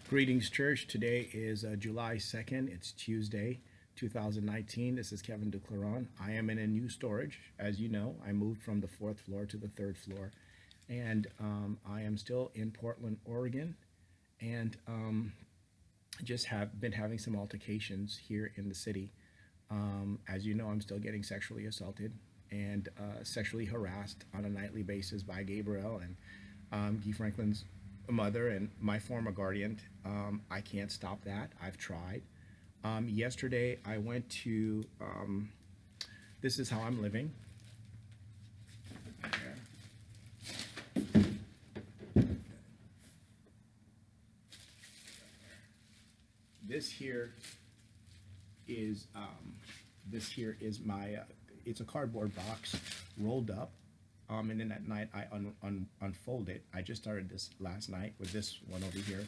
Greetings, church. Today is July 2nd. It's Tuesday, 2019. This is Kevin Duclairon. I am in a new storage. As you know, I moved from the fourth floor to the third floor, and I am still in Portland, Oregon, and just have been having some altercations here in the city. As you know, I'm still getting sexually assaulted and sexually harassed on a nightly basis by Gabriel and Guy Franklin's mother and my former guardian. I can't stop that. I've tried. Yesterday, I went to, this is how I'm living. This here is my, it's a cardboard box rolled up. And then at night I unfold it. I just started this last night with this one over here.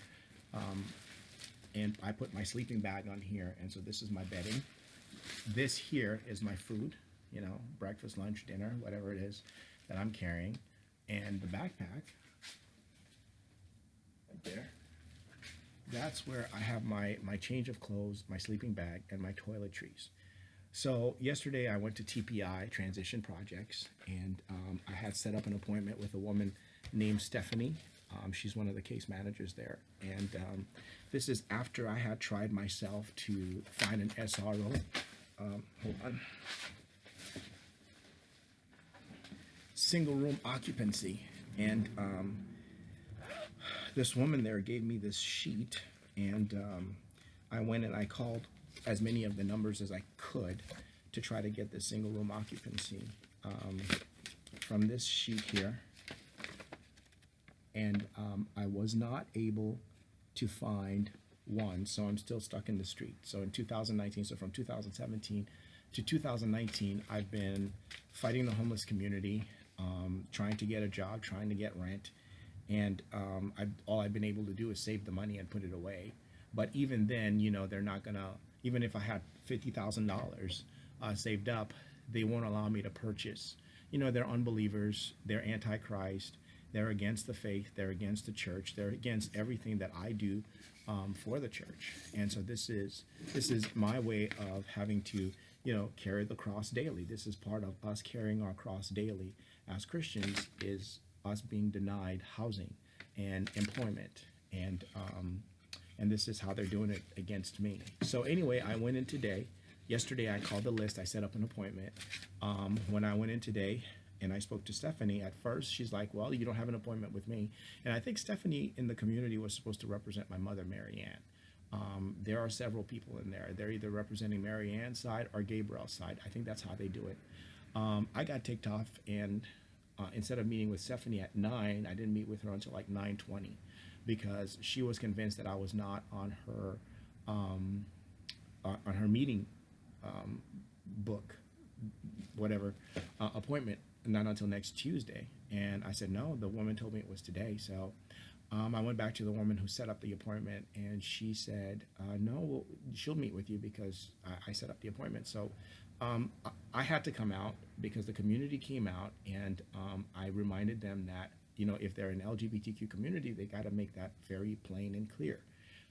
And I put my sleeping bag on here, and so this is my bedding. This here is my food, you know, breakfast, lunch, dinner, whatever it is that I'm carrying. And the backpack, right there, that's where I have my change of clothes, my sleeping bag, and my toiletries. So yesterday I went to TPI, Transition Projects, and I had set up an appointment with a woman named Stephanie. She's one of the case managers there. And this is after I had tried myself to find an SRO. Hold on. Single room occupancy. And this woman there gave me this sheet, and I went and I called as many of the numbers as I could to try to get the single room occupancy from this sheet here. And I was not able to find one, so I'm still stuck in the street. So in 2019, so from 2017 to 2019, I've been fighting the homeless community, trying to get a job, trying to get rent, and all I've been able to do is save the money and put it away. But even then, you know, they're not gonna, even if I had $50,000 saved up, they won't allow me to purchase. You know, they're unbelievers, they're antichrist, they're against the faith, they're against the church, they're against everything that I do for the church. And so this is my way of having to, you know, carry the cross daily. This is part of us carrying our cross daily as Christians, is us being denied housing and employment, and this is how they're doing it against me. So anyway, I went in today. Yesterday I called the list, I set up an appointment. When I went in today and I spoke to Stephanie, at first she's like, well, you don't have an appointment with me. And I think Stephanie in the community was supposed to represent my mother, Mary Ann. There are several people in there. They're either representing Mary Ann's side or Gabriel's side. I think that's how they do it. I got ticked off, and instead of meeting with Stephanie at 9, I didn't meet with her until like 9:20, because she was convinced that I was not on her meeting book, whatever, appointment, not until next Tuesday. And I said, no, the woman told me it was today. So I went back to the woman who set up the appointment, and she said, no, well, she'll meet with you because I set up the appointment. So I had to come out because the community came out, and I reminded them that, you know, if they're an LGBTQ community, they got to make that very plain and clear.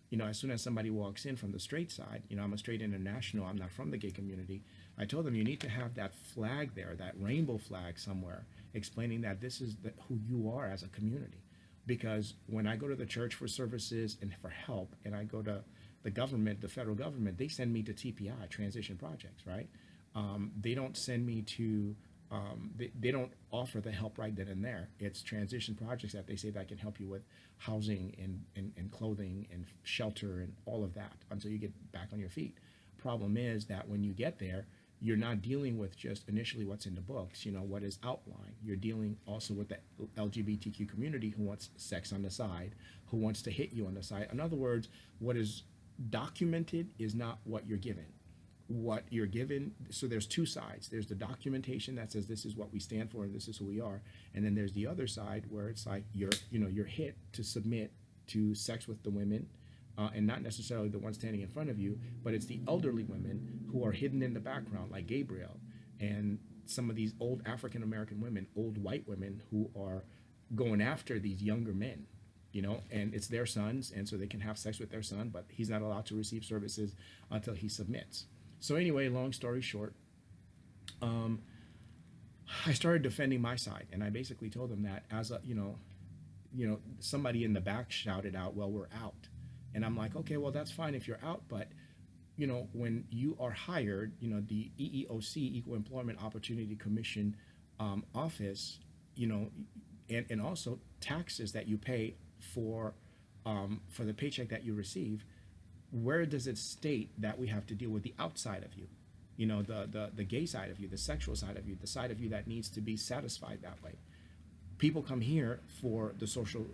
You know, as soon as somebody walks in from the straight side, you know, I'm a straight international, I'm not from the gay community. I told them you need to have that flag there, that rainbow flag somewhere, explaining that this is who you are as a community. Because when I go to the church for services and for help, and I go to the government, the federal government, they send me to TPI, Transition Projects, right? They don't send me to, they don't offer the help right then and there. It's Transition Projects that they say that can help you with housing and clothing and shelter and all of that until you get back on your feet. Problem is that when you get there, you're not dealing with just initially what's in the books, you know, what is outlined. You're dealing also with the LGBTQ community who wants sex on the side, who wants to hit you on the side. In other words, what is documented is not what you're given. What you're given, so there's two sides. There's the documentation that says this is what we stand for and this is who we are, and then there's the other side where it's like you're hit to submit to sex with the women, and not necessarily the one standing in front of you, but it's the elderly women who are hidden in the background, like Gabriel, and some of these old African American women, old white women who are going after these younger men, and it's their sons, and so they can have sex with their son, but he's not allowed to receive services until he submits. So anyway, long story short, um, I started defending my side, and I basically told them that as a, somebody in the back shouted out, "Well, we're out," and I'm like, okay, well, that's fine if you're out, but when you are hired, the EEOC, Equal Employment Opportunity Commission office, and also taxes that you pay for the paycheck that you receive, where does it state that we have to deal with the outside of you? The gay side of you, the sexual side of you, the side of you that needs to be satisfied that way. People come here for the social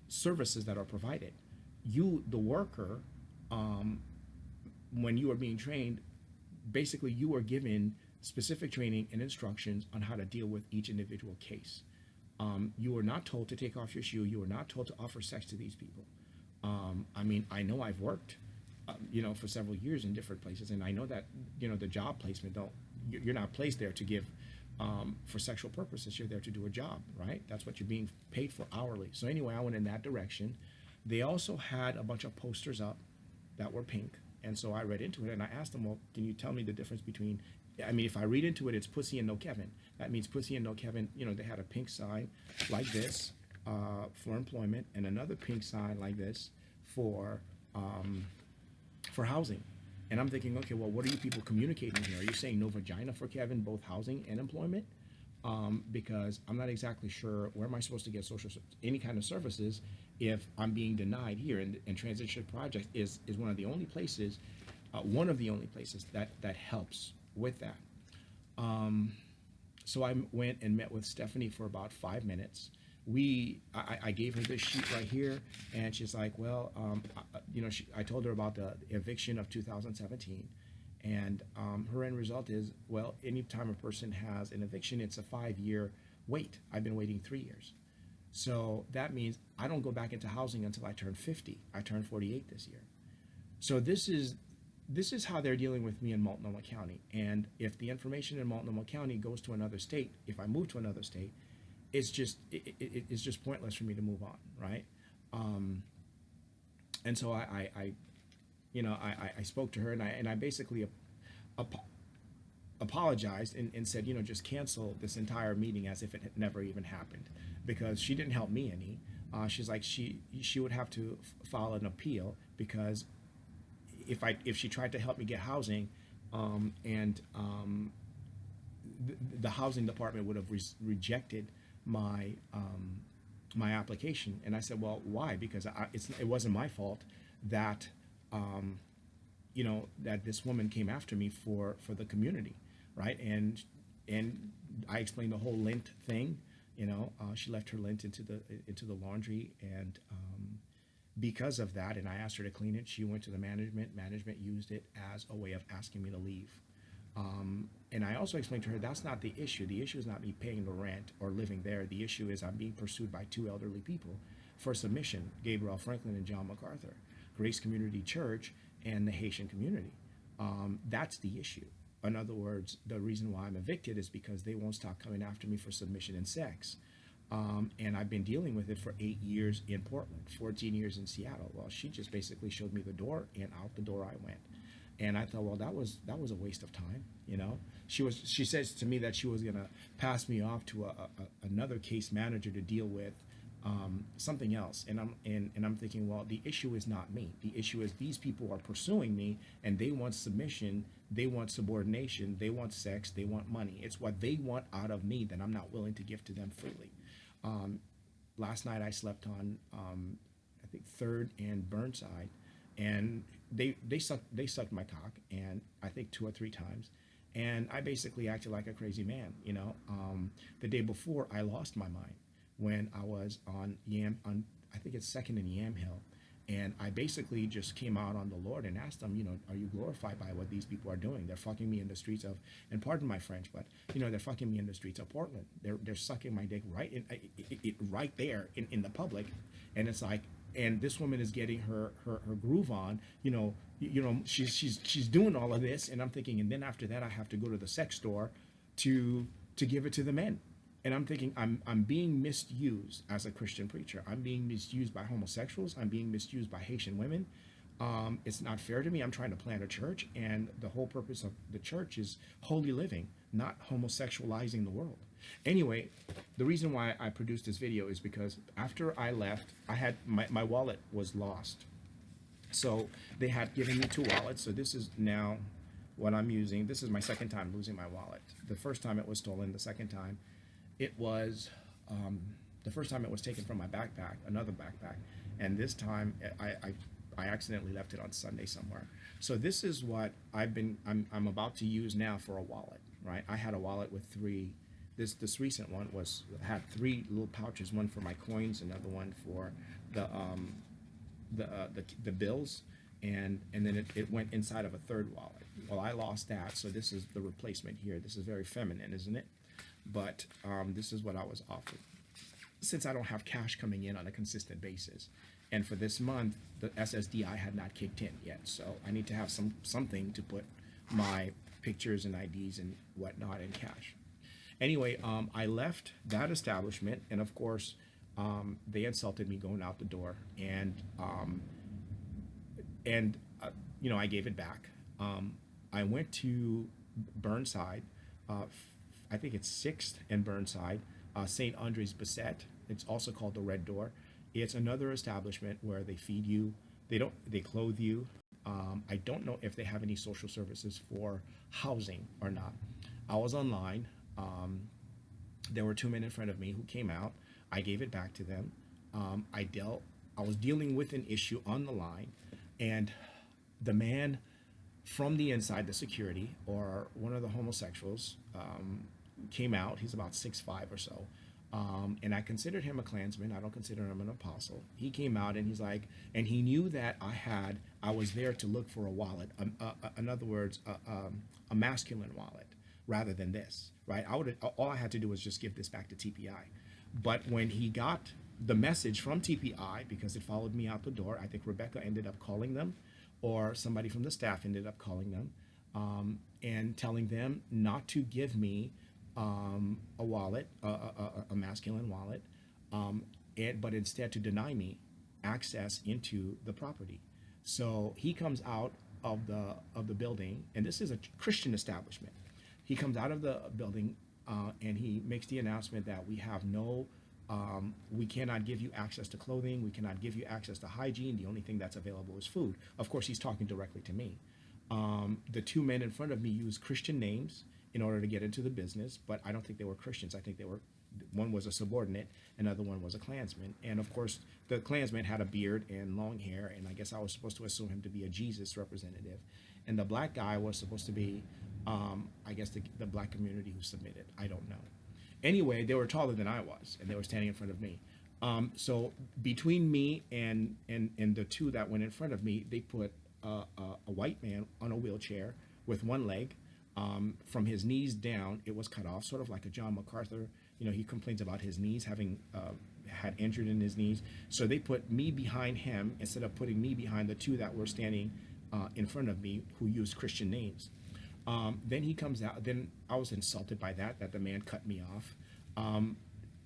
services that are provided. You, the worker, when you are being trained, basically you are given specific training and instructions on how to deal with each individual case. You are not told to take off your shoe. You are not told to offer sex to these people. I know I've worked, for several years in different places, and I know that, the job placement you're not placed there to give for sexual purposes. You're there to do a job, right? That's what you're being paid for hourly. So anyway, I went in that direction. They also had a bunch of posters up that were pink, and so I read into it, and I asked them, well, can you tell me the difference between, if I read into it, it's pussy and no Kevin. That means pussy and no Kevin. They had a pink sign like this for employment, and another pink sign like this for housing. And I'm thinking, okay, well, what are you people communicating here? Are you saying no vagina for Kevin, both housing and employment? Because I'm not exactly sure where am I supposed to get any kind of services if I'm being denied here. And Transition Project is one of the only places, that helps with that. So I went and met with Stephanie for about 5 minutes. I gave her this sheet right here, and she's like, well, I told her about the eviction of 2017, and her end result is, well, anytime a person has an eviction, it's a 5-year wait. I've been waiting 3 years. So that means I don't go back into housing until I turn 50. I turned 48 this year. So this is how they're dealing with me in Multnomah County. And if the information in Multnomah County goes to another state, if I move to another state, it's just pointless for me to move on, right? And so I spoke to her, and I basically apologized and said, just cancel this entire meeting as if it had never even happened, because she didn't help me any. She's like, she would have to file an appeal, because if she tried to help me get housing, the housing department would have rejected my application. And I said, well, why? Because it wasn't my fault that that this woman came after me for the community, right? And I explained the whole lint thing. She left her lint into the laundry, and because of that, and I asked her to clean it, she went to the management. Management used it as a way of asking me to leave. And I also explained to her that's not the issue. The issue is not me paying the rent or living there. The issue is I'm being pursued by 2 elderly people for submission, Gabriel Franklin and John MacArthur, Grace Community Church and the Haitian community. That's the issue. In other words, the reason why I'm evicted is because they won't stop coming after me for submission and sex. And I've been dealing with it for 8 years in Portland, 14 years in Seattle. Well, she just basically showed me the door, and out the door I went. And I thought, well, that was a waste of time. She says to me that she was gonna pass me off to another case manager to deal with something else. And I'm thinking, well, the issue is not me. The issue is these people are pursuing me, and they want submission, they want subordination, they want sex, they want money. It's what they want out of me that I'm not willing to give to them freely. Last night I slept on I think 3rd and Burnside, and they sucked my cock, and I think 2 or 3 times, and I basically acted like a crazy man. The day before, I lost my mind when I was on I think it's 2nd and Yam Hill, and I basically just came out on the Lord and asked them, are you glorified by what these people are doing? They're fucking me in the streets of, and pardon my French, but they're fucking me in the streets of Portland. They're sucking my dick right there in the public, and it's like, and this woman is getting her groove on. She's doing all of this, and I'm thinking, and then after that I have to go to the sex store to give it to the men. And I'm thinking I'm being misused as a Christian preacher. I'm being misused by homosexuals. I'm being misused by Haitian women. It's not fair to me. I'm trying to plant a church, and the whole purpose of the church is holy living, not homosexualizing the world. Anyway, the reason why I produced this video is because after I left, I had my wallet was lost. So they had given me two wallets. So this is now what I'm using. This is my second time losing my wallet. The first time it was stolen. The second time it was, the first time it was taken from my backpack, another backpack. And this time I accidentally left it on Sunday somewhere. So this is what I'm about to use now for a wallet, right? I had a wallet with three. This recent one had three little pouches, one for my coins, another one for the bills, and then it went inside of a third wallet. Well, I lost that, so this is the replacement here. This is very feminine, isn't it? But this is what I was offered. Since I don't have cash coming in on a consistent basis, and for this month the SSDI had not kicked in yet, so I need to have something to put my pictures and IDs and whatnot in cash. Anyway, I left that establishment, and of course, they insulted me going out the door, and I gave it back. I went to Burnside, I think it's 6th and Burnside, St. Andre's Basset. It's also called the Red Door. It's another establishment where they feed you, they clothe you. I don't know if they have any social services for housing or not. I was online. There were two men in front of me who came out. I gave it back to them. I was dealing with an issue on the line, and the man from the inside, the security, or one of the homosexuals, came out. He's about 6'5" or so. And I considered him a Klansman. I don't consider him an apostle. He came out and he's like, and he knew that I was there to look for a wallet. In other words, a masculine wallet rather than this, right? All I had to do was just give this back to TPI. But when he got the message from TPI, because it followed me out the door, I think Rebecca ended up calling them, or somebody from the staff ended up calling them, and telling them not to give me a wallet, a masculine wallet, but instead to deny me access into the property. So he comes out of the building, and this is a Christian establishment. He comes out of the building, and he makes the announcement that we cannot give you access to clothing, we cannot give you access to hygiene, the only thing that's available is food. Of course, he's talking directly to me. The two men in front of me used Christian names in order to get into the business, but I don't think they were Christians. I think one was a subordinate, another one was a Klansman. And of course, the Klansman had a beard and long hair, and I guess I was supposed to assume him to be a Jesus representative. And the black guy was supposed to be, I guess, the black community who submitted. I don't know. Anyway, they were taller than I was, and they were standing in front of me. So between me and the two that went in front of me, they put a white man on a wheelchair with one leg. From his knees down, it was cut off, sort of like a John MacArthur. He complains about his knees having had injured in his knees. So they put me behind him instead of putting me behind the two that were standing in front of me who used Christian names. Then he comes out. Then I was insulted by that the man cut me off.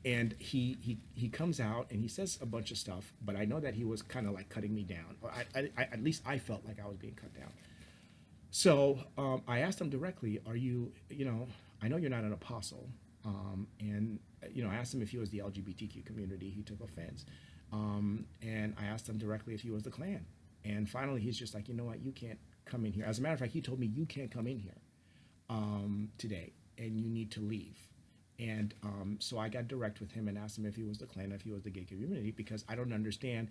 And he comes out and he says a bunch of stuff, but I know that he was kind of like cutting me down, or at least I felt like I was being cut down. So I asked him directly, I know you're not an apostle. And I asked him if he was the LGBTQ community. He took offense. And I asked him directly if he was the Klan. And finally, he's just like, you know what, you can't come in here. As a matter of fact, he told me, you can't come in here today, and you need to leave. And so I got direct with him and asked him if he was the Klan, if he was the gay community, because I don't understand.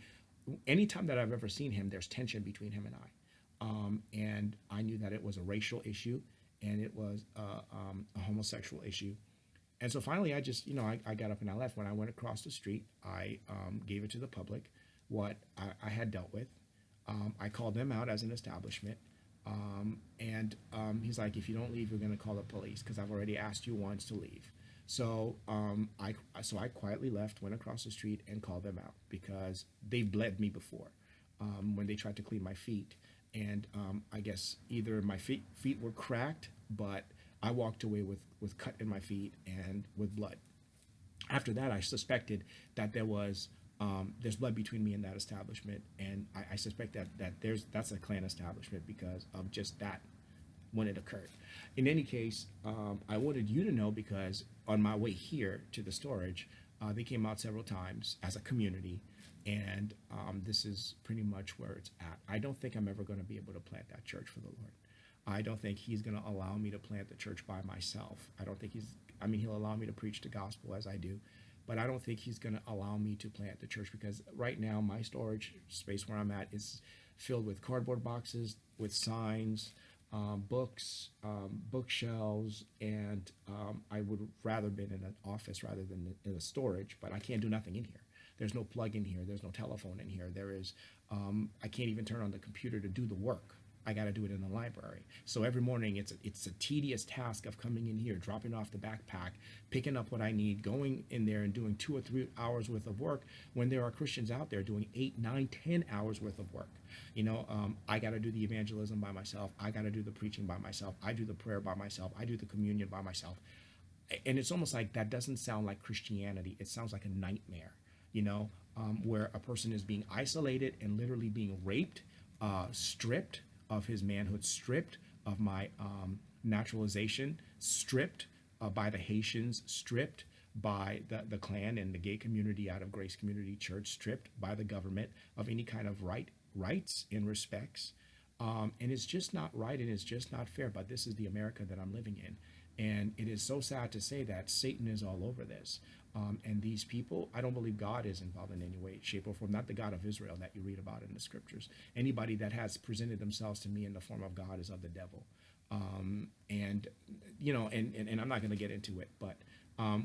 Anytime that I've ever seen him, there's tension between him and I. And I knew that it was a racial issue, and it was a homosexual issue. And so finally, I just, I got up and I left. When I went across the street, I gave it to the public what I had dealt with. I called them out as an establishment. And he's like, if you don't leave, we're going to call the police because I've already asked you once to leave. So I quietly left, went across the street, and called them out because they bled me before when they tried to clean my feet. And I guess either my feet were cracked, but I walked away with cut in my feet and with blood. After that, I suspected that there's blood between me and that establishment, and I suspect that that's a Klan establishment because of just that when it occurred. In any case, I wanted you to know because on my way here to the storage, they came out several times as a community, and this is pretty much where it's at. I don't think I'm ever going to be able to plant that church for the Lord. I don't think he's going to allow me to plant the church by myself. I don't think he'll allow me to preach the gospel as I do, but I don't think he's going to allow me to plant the church because right now my storage space where I'm at is filled with cardboard boxes, with signs, books, bookshelves, and I would rather been in an office rather than in a storage, but I can't do nothing in here. There's no plug in here. There's no telephone in here. I can't even turn on the computer to do the work. I got to do it in the library. So every morning it's a tedious task of coming in here, dropping off the backpack, picking up what I need, going in there and doing 2 or 3 hours worth of work when there are Christians out there doing 8, 9, 10 hours worth of work. I got to do the evangelism by myself. I got to do the preaching by myself. I do the prayer by myself. I do the communion by myself. And it's almost like that doesn't sound like Christianity. It sounds like a nightmare, where a person is being isolated and literally being raped, stripped of his manhood, stripped of my naturalization, stripped by the Haitians, stripped by the Klan and the gay community out of Grace Community Church, stripped by the government of any kind of rights and respects. And it's just not right and it's just not fair, but this is the America that I'm living in. And it is so sad to say that Satan is all over this. And these people, I don't believe God is involved in any way, shape, or form. Not the God of Israel that you read about in the scriptures. Anybody that has presented themselves to me in the form of God is of the devil. And I'm not going to get into it, but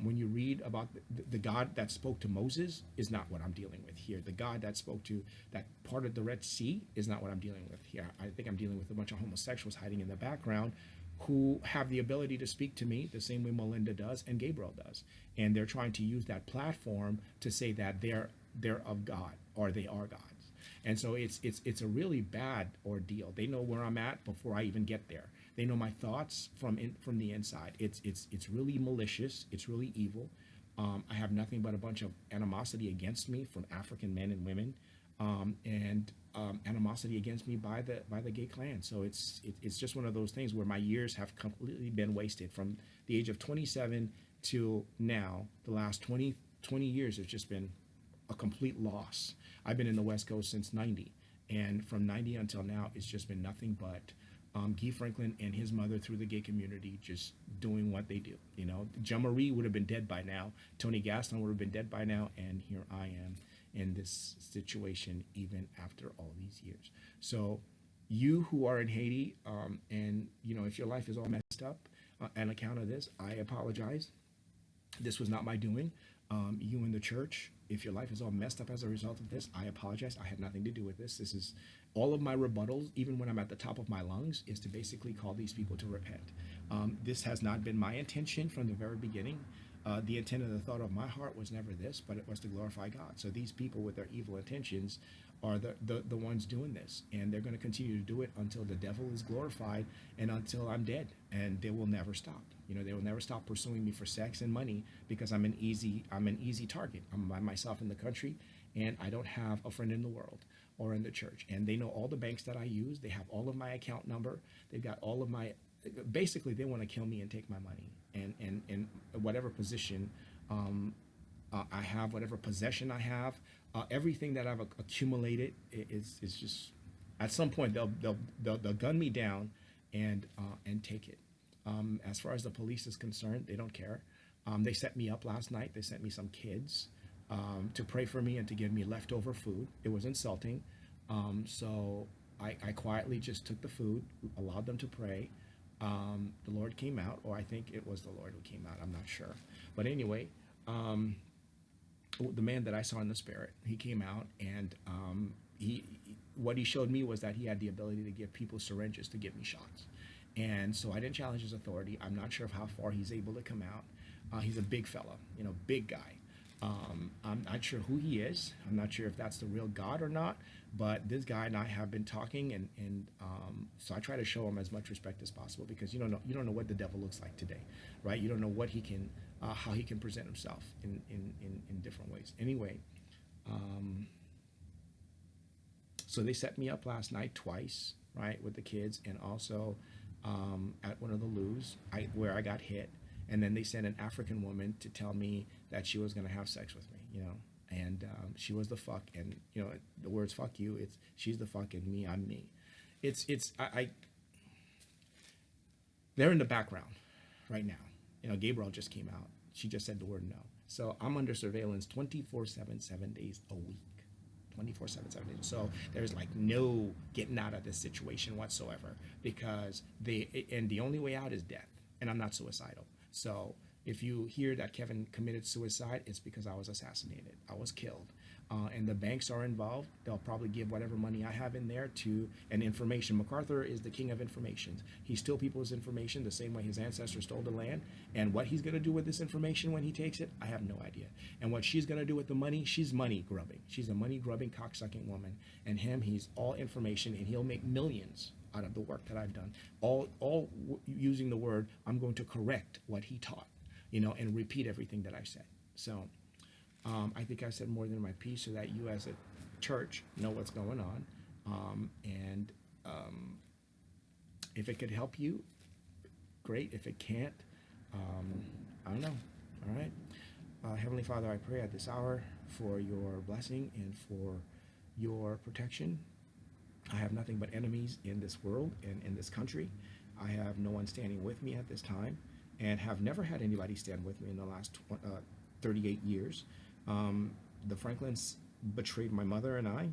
when you read about the God that spoke to Moses is not what I'm dealing with here. The God that spoke to that part of the Red Sea is not what I'm dealing with here. I think I'm dealing with a bunch of homosexuals hiding in the background who have the ability to speak to me the same way Melinda does and Gabriel does. And they're trying to use that platform to say that they're of God or they are God's. And so it's a really bad ordeal. They know where I'm at before I even get there. They know my thoughts from the inside. It's really malicious. It's really evil. I have nothing but a bunch of animosity against me from African men and women, and animosity against me by the gay Klan. So it's just one of those things where my years have completely been wasted from the age of 27 to now. The last 20 years have just been a complete loss. I've been in the West Coast since 90, and from 90 until now, it's just been nothing but Guy Franklin and his mother through the gay community just doing what they do. Jean Marie would have been dead by now. Tony Gaston would have been dead by now, and here I am in this situation even after all these years. So you who are in Haiti, and if your life is all messed up on account of this, I apologize. This was not my doing. You in the church, if your life is all messed up as a result of this, I apologize. I had nothing to do with this. This is all of my rebuttals, even when I'm at the top of my lungs, is to basically call these people to repent. This has not been my intention from the very beginning. The intent and the thought of my heart was never this, but it was to glorify God. So these people with their evil intentions are the ones doing this, and they're going to continue to do it until the devil is glorified and until I'm dead, and they will never stop. They will never stop pursuing me for sex and money because I'm an easy target. I'm by myself in the country, and I don't have a friend in the world or in the church. And they know all the banks that I use. They have all of my account number. They've got all of my. Basically, they want to kill me and take my money and whatever position I have, whatever possession I have, everything that I've accumulated is just at some point they'll gun me down and take it. As far as the police is concerned, they don't care. They set me up last night. They sent me some kids to pray for me and to give me leftover food. It was insulting. So I quietly just took the food, allowed them to pray. The Lord came out, or I think it was the Lord who came out. I'm not sure. But anyway, the man that I saw in the spirit, he came out, and what he showed me was that he had the ability to give people syringes to give me shots. And so I didn't challenge his authority. I'm not sure of how far he's able to come out. He's a big fella, big guy. I'm not sure who he is. I'm not sure if that's the real God or not, but this guy and I have been talking, and so I try to show him as much respect as possible, because you don't know what the devil looks like today, right? You don't know what he can how he can present himself in different ways. Anyway, so they set me up last night twice, right, with the kids, and also at one of the loos where I got hit. And then they sent an African woman to tell me that she was going to have sex with me, and she was the fuck. And, the words fuck you, she's the fuck and me, I'm me. They're in the background right now. Gabriel just came out. She just said the word no. So I'm under surveillance 24/7, 7 days a week. 24/7, 7 days. So there's like no getting out of this situation whatsoever, because the only way out is death. And I'm not suicidal. So if you hear that Kevin committed suicide, it's because I was assassinated. I was killed. And the banks are involved. They'll probably give whatever money I have in there to an information. MacArthur is the king of information. He stole people's information the same way his ancestors stole the land. And what he's going to do with this information when he takes it, I have no idea. And what she's going to do with the money, she's money grubbing. She's a money grubbing, cocksucking woman. And he's all information, and he'll make millions out of the work that I've done. All using the word, I'm going to correct what he taught, and repeat everything that I said. So I think I said more than my piece, so that you as a church know what's going on. And if it could help you, great. If it can't, I don't know. All right. Heavenly Father, I pray at this hour for your blessing and for your protection. I have nothing but enemies in this world and in this country. I have no one standing with me at this time, and have never had anybody stand with me in the last 38 years. The Franklins betrayed my mother and I,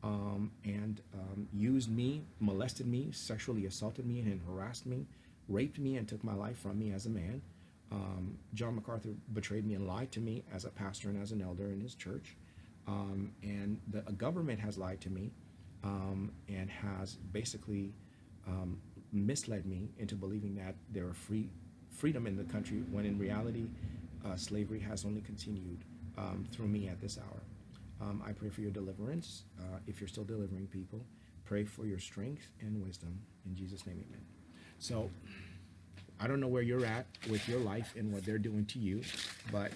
and used me, molested me, sexually assaulted me, and harassed me, raped me, and took my life from me as a man. John MacArthur betrayed me and lied to me as a pastor and as an elder in his church. And the government has lied to me, and has basically misled me into believing that there are freedom in the country, when in reality slavery has only continued through me at this hour. I pray for your deliverance. If you're still delivering people, pray for your strength and wisdom. In Jesus' name, amen. So I don't know where you're at with your life and what they're doing to you, but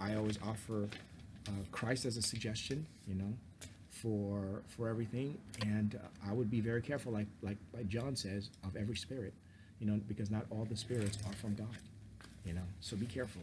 I always offer Christ as a suggestion, for everything. And I would be very careful, like John says, of every spirit, because not all the spirits are from God, so be careful.